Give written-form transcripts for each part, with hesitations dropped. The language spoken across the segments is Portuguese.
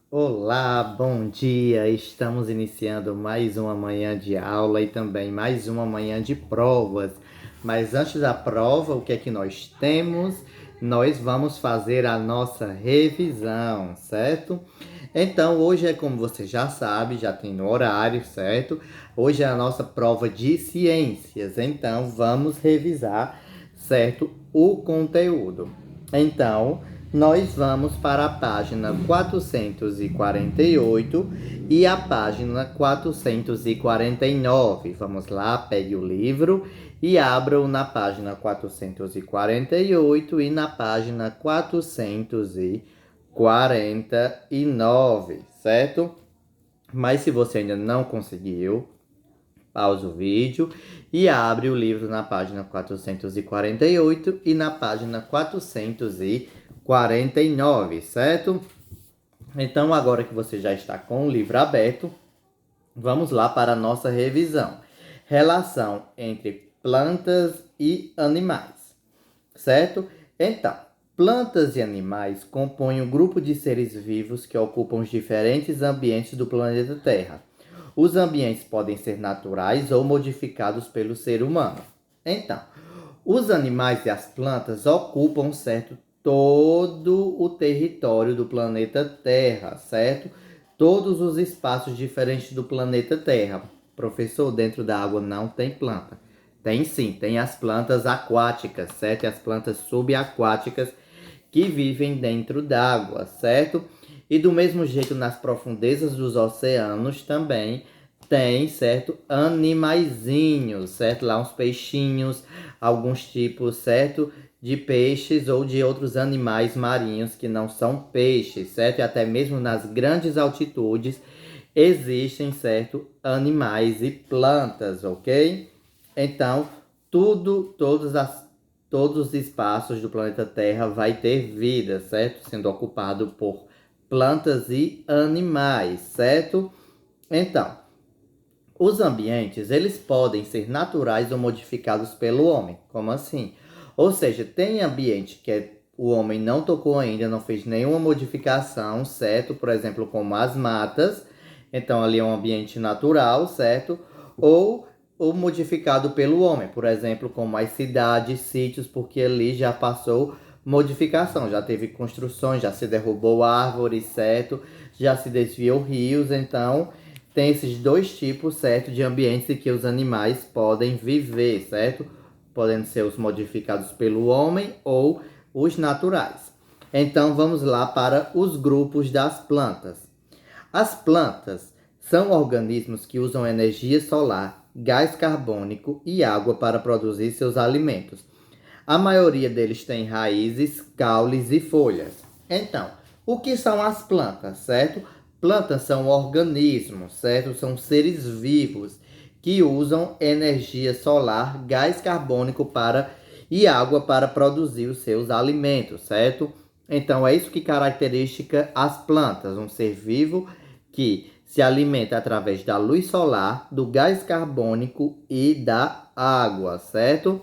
Olá, bom dia! Estamos iniciando mais uma manhã de aula e também mais uma manhã de provas. Mas antes da prova, o que é que nós temos? Nós vamos fazer a nossa revisão, certo? Então, hoje é como você já sabe, já tem no horário, certo? Hoje é a nossa prova de ciências. Então, vamos revisar, certo? O conteúdo. Então, nós vamos para a página 448 e a página 449. Vamos lá, pegue o livro e abra-o na página 448 e na página 449, certo? Mas se você ainda não conseguiu, pausa o vídeo e abre o livro na página 448 e na página 449, certo? Então, agora que você já está com o livro aberto, vamos lá para a nossa revisão. Relação entre plantas e animais, certo? Então, plantas e animais compõem um grupo de seres vivos que ocupam os diferentes ambientes do planeta Terra. Os ambientes podem ser naturais ou modificados pelo ser humano. Então, os animais e as plantas ocupam, certo, todo o território do planeta Terra, certo? Todos os espaços diferentes do planeta Terra. Professor, dentro da água não tem planta. Tem sim, tem as plantas aquáticas, certo? E as plantas subaquáticas que vivem dentro d'água, certo? E do mesmo jeito, nas profundezas dos oceanos também tem, certo? Animaizinhos, certo? Lá uns peixinhos, alguns tipos, certo? De peixes ou de outros animais marinhos que não são peixes, certo? E até mesmo nas grandes altitudes existem, certo? Animais e plantas, ok? Então, todos os espaços do planeta Terra vai ter vida, certo? Sendo ocupado por plantas e animais, certo? Então, os ambientes, eles podem ser naturais ou modificados pelo homem. Como assim? Ou seja, tem ambiente que o homem não tocou ainda, não fez nenhuma modificação, certo? Por exemplo, como as matas. Então, ali é um ambiente natural, certo? Ou modificado pelo homem. Por exemplo, como as cidades, sítios, porque ali já passou modificação. Já teve construções, já se derrubou árvores, certo? Já se desviou rios, então tem esses dois tipos, certo, de ambientes em que os animais podem viver, certo? Podendo ser os modificados pelo homem ou os naturais. Então vamos lá para os grupos das plantas. As plantas são organismos que usam energia solar, gás carbônico e água para produzir seus alimentos. A maioria deles tem raízes, caules e folhas. Então, o que são as plantas, certo? Plantas são organismos, certo? São seres vivos que usam energia solar, gás carbônico e água para produzir os seus alimentos, certo? Então, é isso que caracteriza as plantas, um ser vivo que se alimenta através da luz solar, do gás carbônico e da água, certo?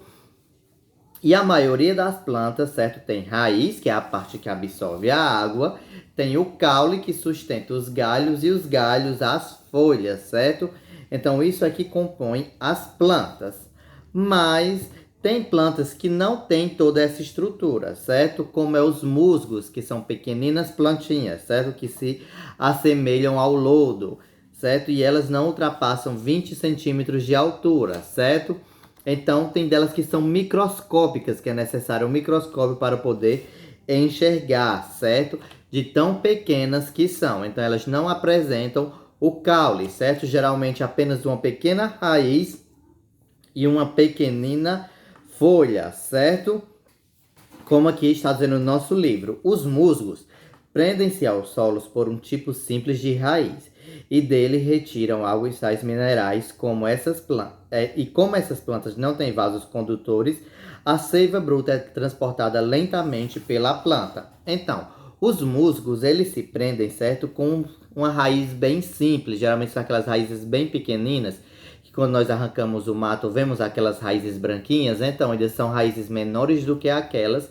E a maioria das plantas, certo, tem raiz, que é a parte que absorve a água, tem o caule, que sustenta os galhos, e os galhos as folhas, certo? Então, isso aqui compõe as plantas. Mas tem plantas que não têm toda essa estrutura, certo? Como é os musgos, que são pequeninas plantinhas, certo? Que se assemelham ao lodo, certo? E elas não ultrapassam 20 centímetros de altura, certo? Então, tem delas que são microscópicas, que é necessário um microscópio para poder enxergar, certo? De tão pequenas que são. Então, elas não apresentam o caule, certo? Geralmente apenas uma pequena raiz e uma pequenina folha, certo? Como aqui está dizendo no nosso livro, os musgos prendem-se aos solos por um tipo simples de raiz e dele retiram água e sais minerais, como essas plantas. E como essas plantas não têm vasos condutores, a seiva bruta é transportada lentamente pela planta. Então, os musgos, eles se prendem, certo, com uma raiz bem simples, geralmente são aquelas raízes bem pequeninas, que quando nós arrancamos o mato, vemos aquelas raízes branquinhas, então eles são raízes menores do que aquelas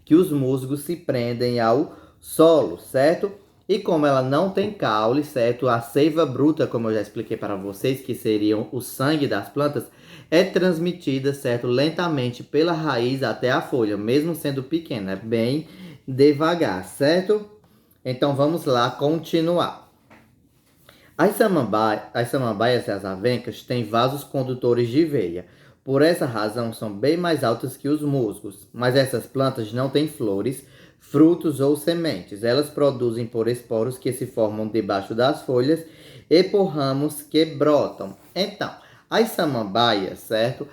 que os musgos se prendem ao solo, certo? E como ela não tem caule, certo? A seiva bruta, como eu já expliquei para vocês, que seriam o sangue das plantas, é transmitida, certo? Lentamente pela raiz até a folha, mesmo sendo pequena, bem devagar, certo? Então vamos lá continuar. As samambaias e as avencas têm vasos condutores de veia. Por essa razão, são bem mais altas que os musgos. Mas essas plantas não têm flores, frutos ou sementes. Elas produzem por esporos que se formam debaixo das folhas e por ramos que brotam. Então, as samambaias, certo?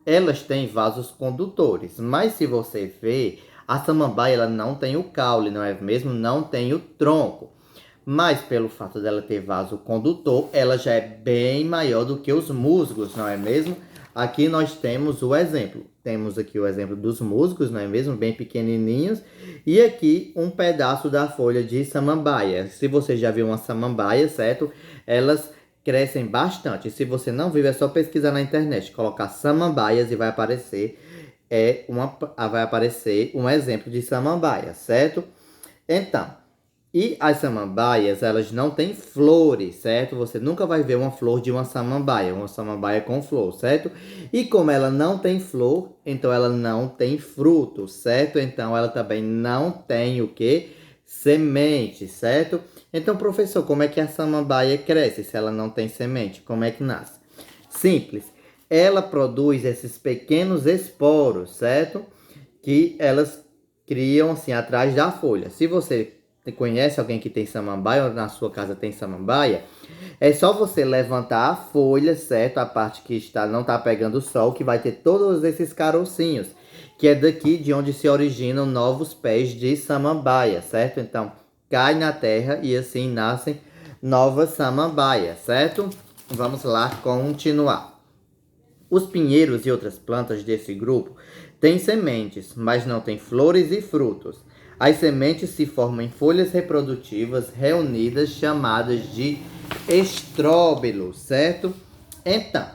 Elas têm vasos condutores. Mas se você ver, a samambaia ela não tem o caule, não é mesmo? Não tem o tronco. Mas pelo fato dela ter vaso condutor, ela já é bem maior do que os musgos, não é mesmo? Aqui nós temos o exemplo. Temos aqui o exemplo dos musgos, não é mesmo? Bem pequenininhos. E aqui um pedaço da folha de samambaia. Se você já viu uma samambaia, certo? Elas crescem bastante. Se você não viu, é só pesquisar na internet. Colocar samambaias e vai aparecer, vai aparecer um exemplo de samambaia, certo? Então... E as samambaias, elas não têm flores, certo? Você nunca vai ver uma flor de uma samambaia com flor, certo? E como ela não tem flor, então ela não tem fruto, certo? Então ela também não tem o quê? Semente, certo? Então, professor, como é que a samambaia cresce se ela não tem semente? Como é que nasce? Simples. Ela produz esses pequenos esporos, certo? Que elas criam assim atrás da folha. Se você conhece alguém que tem samambaia ou na sua casa tem samambaia, é só você levantar a folha, certo? A parte que não está pegando o sol, que vai ter todos esses carocinhos, que é daqui de onde se originam novos pés de samambaia, certo? Então, cai na terra e assim nascem novas samambaias, certo? Vamos lá continuar. Os pinheiros e outras plantas desse grupo têm sementes, mas não têm flores e frutos. As sementes se formam em folhas reprodutivas reunidas, chamadas de estróbilos, certo? Então,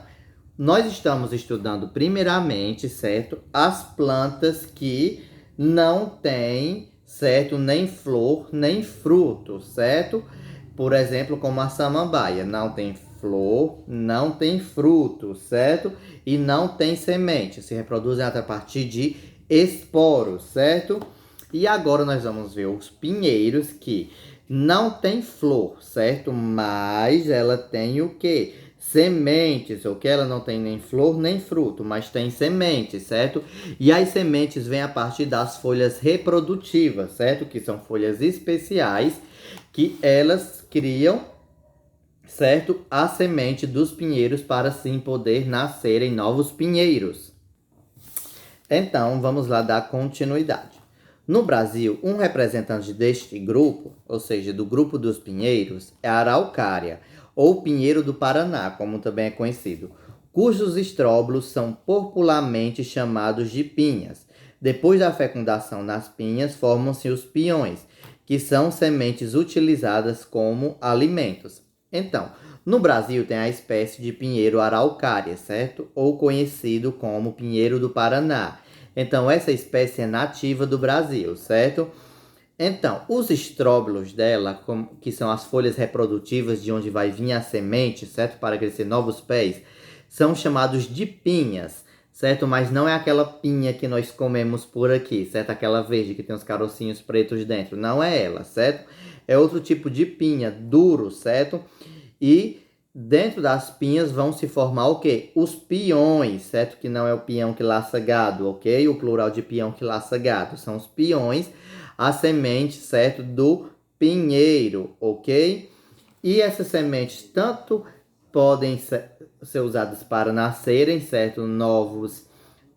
nós estamos estudando primeiramente, certo, as plantas que não têm, certo, nem flor, nem fruto, certo? Por exemplo, como a samambaia, não tem flor, não tem fruto, certo? E não tem semente, se reproduzem a partir de esporos, certo? E agora nós vamos ver os pinheiros que não tem flor, certo? Mas ela tem o quê? Sementes, ok? Ela não tem nem flor nem fruto, mas tem sementes, certo? E as sementes vêm a partir das folhas reprodutivas, certo? Que são folhas especiais que elas criam, certo? A semente dos pinheiros para assim poder nascerem novos pinheiros. Então, vamos lá dar continuidade. No Brasil, um representante deste grupo, ou seja, do grupo dos pinheiros, é a araucária, ou pinheiro do Paraná, como também é conhecido, cujos estróbilos são popularmente chamados de pinhas. Depois da fecundação nas pinhas, formam-se os piões, que são sementes utilizadas como alimentos. Então, no Brasil tem a espécie de pinheiro araucária, certo? Ou conhecido como pinheiro do Paraná. Então, essa espécie é nativa do Brasil, certo? Então, os estróbilos dela, que são as folhas reprodutivas de onde vai vir a semente, certo? Para crescer novos pés, são chamados de pinhas, certo? Mas não é aquela pinha que nós comemos por aqui, certo? Aquela verde que tem os carocinhos pretos dentro. Não é ela, certo? É outro tipo de pinha, duro, certo? E dentro das pinhas vão se formar o quê? Os piões, certo? Que não é o peão que laça gado, ok? O plural de peão que laça gado. São os piões, a semente, certo? Do pinheiro, ok? E essas sementes tanto podem ser usadas para nascerem, certo? Novos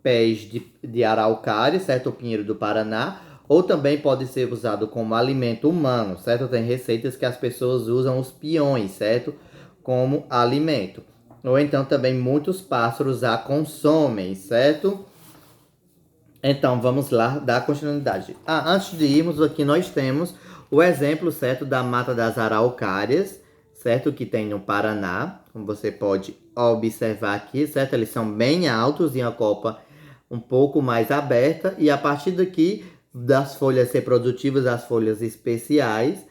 pés de araucária, certo? O pinheiro do Paraná. Ou também pode ser usado como alimento humano, certo? Tem receitas que as pessoas usam os piões, certo? Como alimento. Ou então também muitos pássaros a consomem, certo? Então vamos lá dar continuidade. Antes de irmos aqui nós temos o exemplo, certo, da mata das araucárias, certo? Que tem no Paraná, como você pode observar aqui, certo? Eles são bem altos e a copa um pouco mais aberta. E a partir daqui, das folhas reprodutivas, das folhas especiais,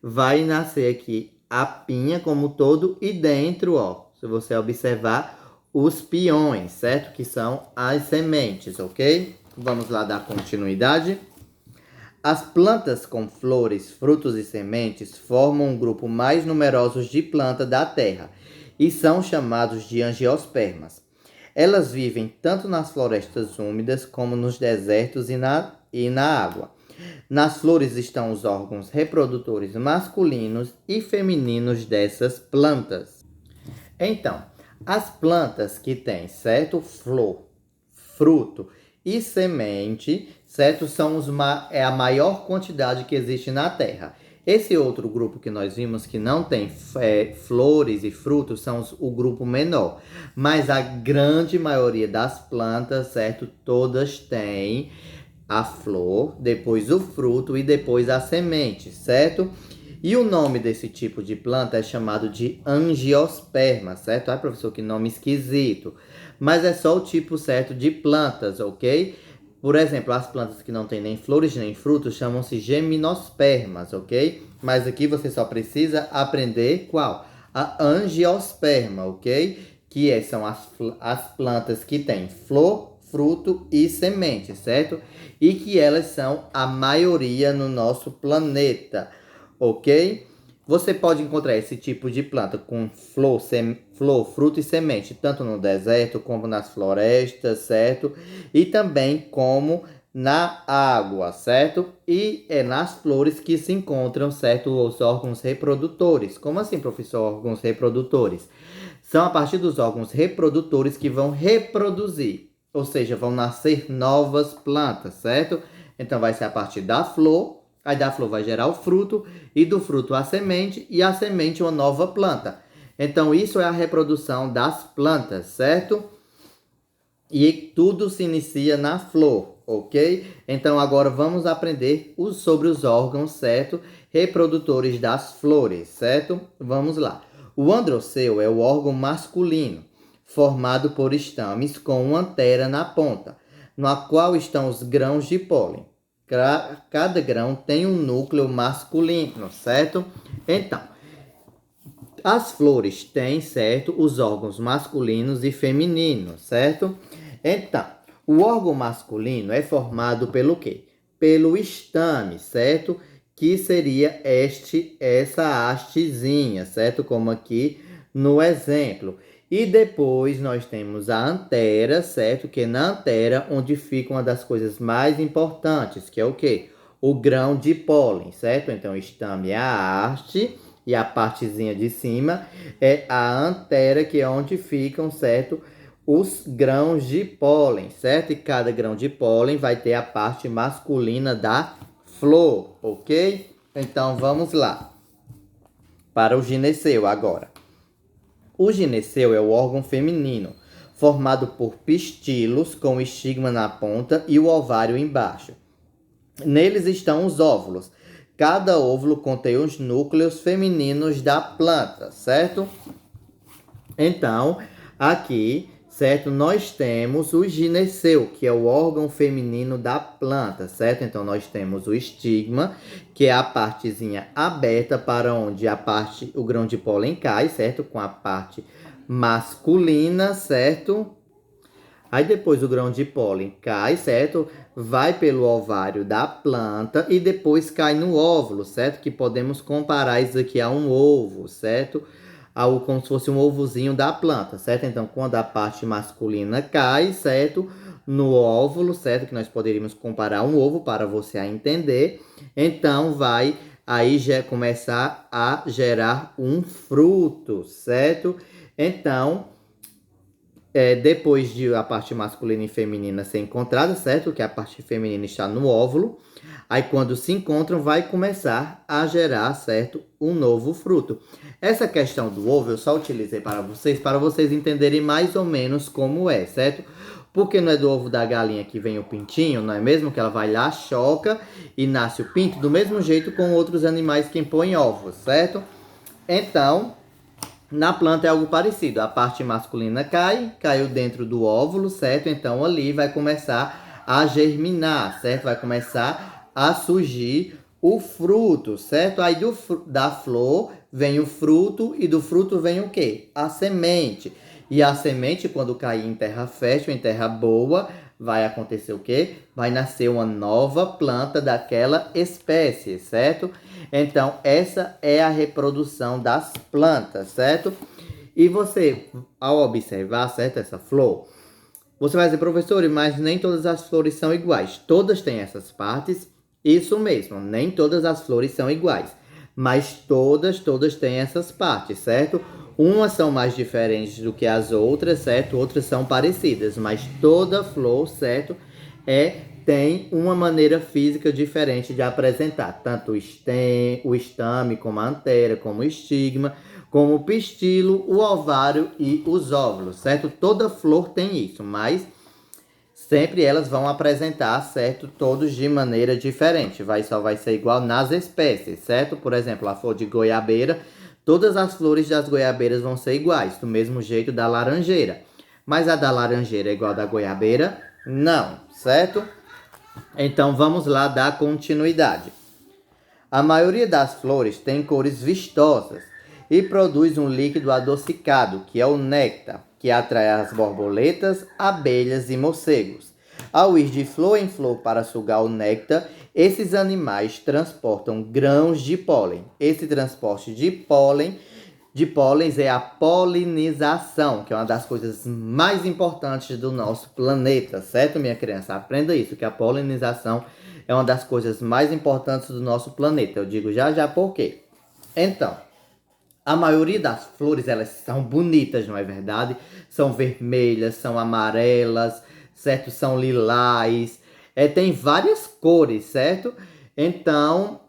vai nascer aqui a pinha como todo e dentro, ó, se você observar, os piões, certo? Que são as sementes, ok? Vamos lá dar continuidade. As plantas com flores, frutos e sementes formam um grupo mais numeroso de plantas da Terra e são chamados de angiospermas. Elas vivem tanto nas florestas úmidas como nos desertos e na água. Nas flores estão os órgãos reprodutores masculinos e femininos dessas plantas. Então, as plantas que têm, certo? Flor, fruto e semente, certo? É a maior quantidade que existe na Terra. Esse outro grupo que nós vimos que não tem flores e frutos são o grupo menor. Mas a grande maioria das plantas, certo? Todas têm a flor, depois o fruto e depois a semente, certo? E o nome desse tipo de planta é chamado de angiosperma, certo? Ai, professor, que nome esquisito. Mas é só o tipo certo de plantas, ok? Por exemplo, as plantas que não têm nem flores nem frutos chamam-se gimnospermas, ok? Mas aqui você só precisa aprender qual? A angiosperma, ok? São as plantas que têm flor, fruto e semente, certo? E que elas são a maioria no nosso planeta, ok? Você pode encontrar esse tipo de planta com flor, fruto e semente, tanto no deserto como nas florestas, certo? E também como na água, certo? E é nas flores que se encontram, certo, os órgãos reprodutores. Como assim, professor, órgãos reprodutores? São a partir dos órgãos reprodutores que vão reproduzir, ou seja, vão nascer novas plantas, certo? Então vai ser a partir da flor. Aí da flor vai gerar o fruto, e do fruto a semente, e a semente uma nova planta. Então isso é a reprodução das plantas, certo? E tudo se inicia na flor, ok? Então agora vamos aprender sobre os órgãos, certo? Reprodutores das flores, certo? Vamos lá. O androceu é o órgão masculino, formado por estames com uma antera na ponta, na qual estão os grãos de pólen. Cada grão tem um núcleo masculino, certo? Então, as flores têm, certo, os órgãos masculinos e femininos, certo? Então, o órgão masculino é formado pelo quê? Pelo estame, certo? Que seria essa hastezinha, certo? Como aqui no exemplo. E depois nós temos a antera, certo? Que é na antera onde fica uma das coisas mais importantes, que é o quê? O grão de pólen, certo? Então, estame é a haste e a partezinha de cima é a antera, que é onde ficam, certo? Os grãos de pólen, certo? E cada grão de pólen vai ter a parte masculina da flor, ok? Então, vamos lá para o gineceu agora. O gineceu é o órgão feminino, formado por pistilos com estigma na ponta e o ovário embaixo. Neles estão os óvulos. Cada óvulo contém os núcleos femininos da planta, certo? Então, aqui, certo, nós temos o gineceu, que é o órgão feminino da planta, certo? Então, nós temos o estigma, que é a partezinha aberta para onde o grão de pólen cai, certo? Com a parte masculina, certo? Aí depois o grão de pólen cai, certo? Vai pelo ovário da planta e depois cai no óvulo, certo? Que podemos comparar isso aqui a um ovo, certo? Como se fosse um ovozinho da planta, certo? Então, quando a parte masculina cai, certo? No óvulo, certo? Que nós poderíamos comparar um ovo para você entender. Então, vai aí já começar a gerar um fruto, certo? Então, depois de a parte masculina e feminina ser encontrada, certo? Que a parte feminina está no óvulo. Aí, quando se encontram, vai começar a gerar, certo? Um novo fruto. Essa questão do ovo eu só utilizei para vocês entenderem mais ou menos como é, certo? Porque não é do ovo da galinha que vem o pintinho, não é mesmo? Que ela vai lá, choca e nasce o pinto, do mesmo jeito com outros animais que põem ovos, certo? Então, na planta é algo parecido. A parte masculina caiu dentro do óvulo, certo? Então ali vai começar a germinar, certo? Vai começar a surgir o fruto, certo? Aí da flor vem o fruto e do fruto vem o quê? A semente. E a semente, quando cair em terra fértil, em terra boa, vai acontecer o quê? Vai nascer uma nova planta daquela espécie, certo? Então, essa é a reprodução das plantas, certo? E você, ao observar, certo, essa flor, você vai dizer, professor, mas nem todas as flores são iguais. Todas têm essas partes. Isso mesmo, nem todas as flores são iguais. Mas todas têm essas partes, certo? Umas são mais diferentes do que as outras, certo? Outras são parecidas, mas toda flor, certo? Tem uma maneira física diferente de apresentar. Tanto o estame, como a antera, como o estigma, como o pistilo, o ovário e os óvulos, certo? Toda flor tem isso, mas sempre elas vão apresentar, certo? Todos de maneira diferente. Só vai ser igual nas espécies, certo? Por exemplo, a flor de goiabeira, todas as flores das goiabeiras vão ser iguais, do mesmo jeito da laranjeira. Mas a da laranjeira é igual a da goiabeira? Não, certo? Então vamos lá dar continuidade. A maioria das flores tem cores vistosas e produz um líquido adocicado, que é o néctar, que atrai as borboletas, abelhas e morcegos. Ao ir de flor em flor para sugar o néctar, esses animais transportam grãos de pólen. Esse transporte de pólenes é a polinização, que é uma das coisas mais importantes do nosso planeta, certo, minha criança? Aprenda isso, que a polinização é uma das coisas mais importantes do nosso planeta. Eu digo já por quê. Então, a maioria das flores, elas são bonitas, não é verdade? São vermelhas, são amarelas, certo? São lilás. Tem várias cores, certo? Então,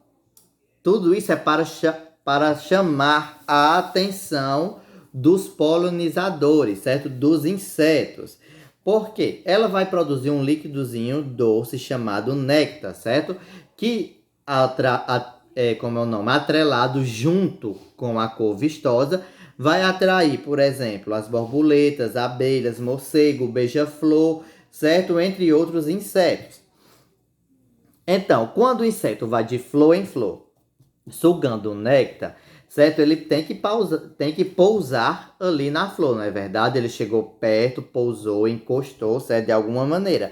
tudo isso é para chamar a atenção dos polinizadores, certo? Dos insetos. Por quê? Ela vai produzir um líquidozinho doce chamado néctar, certo? Que, como é o nome? Atrelado junto com a cor vistosa, vai atrair, por exemplo, as borboletas, abelhas, morcego, beija-flor, certo? Entre outros insetos. Então, quando o inseto vai de flor em flor, sugando o néctar, certo? Ele tem que pousar ali na flor, não é verdade? Ele chegou perto, pousou, encostou, certo? De alguma maneira.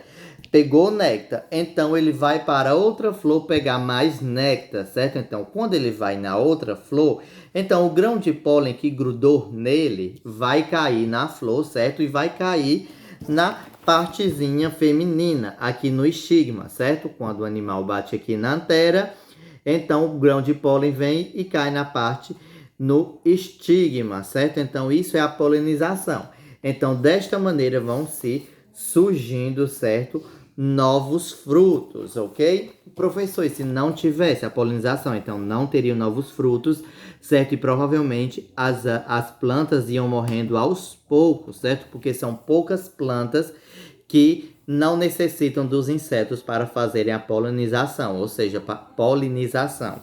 Pegou o néctar, então ele vai para outra flor pegar mais néctar, certo? Então, quando ele vai na outra flor, então o grão de pólen que grudou nele vai cair na flor, certo? E vai cair na partezinha feminina, aqui no estigma, certo? Quando o animal bate aqui na antera, então o grão de pólen vem e cai na parte no estigma, certo? Então isso é a polinização. Então desta maneira vão se surgindo, certo? Novos frutos, ok? Professor, e se não tivesse a polinização, então não teriam novos frutos, certo? E provavelmente as plantas iam morrendo aos poucos, certo? Porque são poucas plantas que não necessitam dos insetos para fazerem a polinização, ou seja, polinização,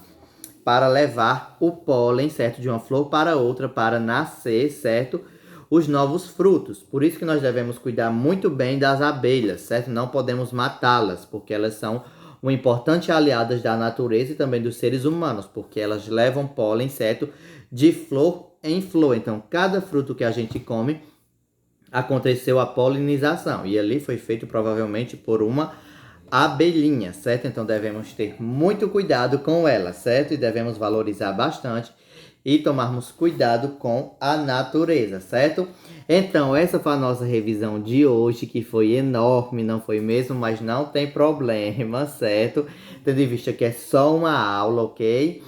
para levar o pólen, certo, de uma flor para outra, para nascer, certo, os novos frutos. Por isso que nós devemos cuidar muito bem das abelhas, certo? Não podemos matá-las, porque elas são uma importante aliadas da natureza e também dos seres humanos, porque elas levam pólen, certo, de flor em flor. Então, cada fruto que a gente come, aconteceu a polinização e ali foi feito provavelmente por uma abelhinha, certo? Então devemos ter muito cuidado com ela, certo? E devemos valorizar bastante e tomarmos cuidado com a natureza, certo? Então essa foi a nossa revisão de hoje, que foi enorme, não foi mesmo? Mas não tem problema, certo? Tendo em vista que é só uma aula, ok?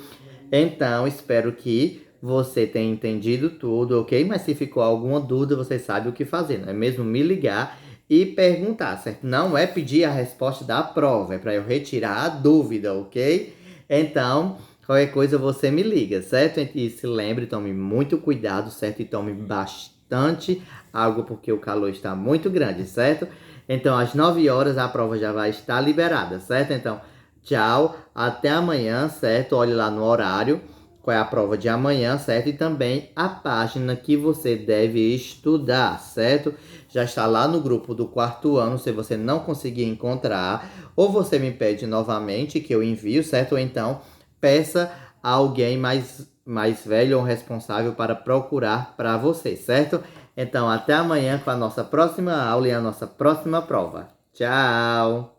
Então espero que você tem entendido tudo, ok? Mas se ficou alguma dúvida, você sabe o que fazer, não é mesmo? Me ligar e perguntar, certo? Não é pedir a resposta da prova, é para eu retirar a dúvida, ok? Então, qualquer coisa você me liga, certo? E se lembre, tome muito cuidado, certo? E tome bastante água, porque o calor está muito grande, certo? Então, às 9 horas a prova já vai estar liberada, certo? Então, tchau, até amanhã, certo? Olhe lá no horário. qual é a prova de amanhã, certo? E também a página que você deve estudar, certo? Já está lá no grupo do quarto ano, se você não conseguir encontrar, ou você me pede novamente que eu envio, certo? Ou então peça a alguém mais velho ou responsável para procurar para você, certo? Então, até amanhã com a nossa próxima aula e a nossa próxima prova. Tchau!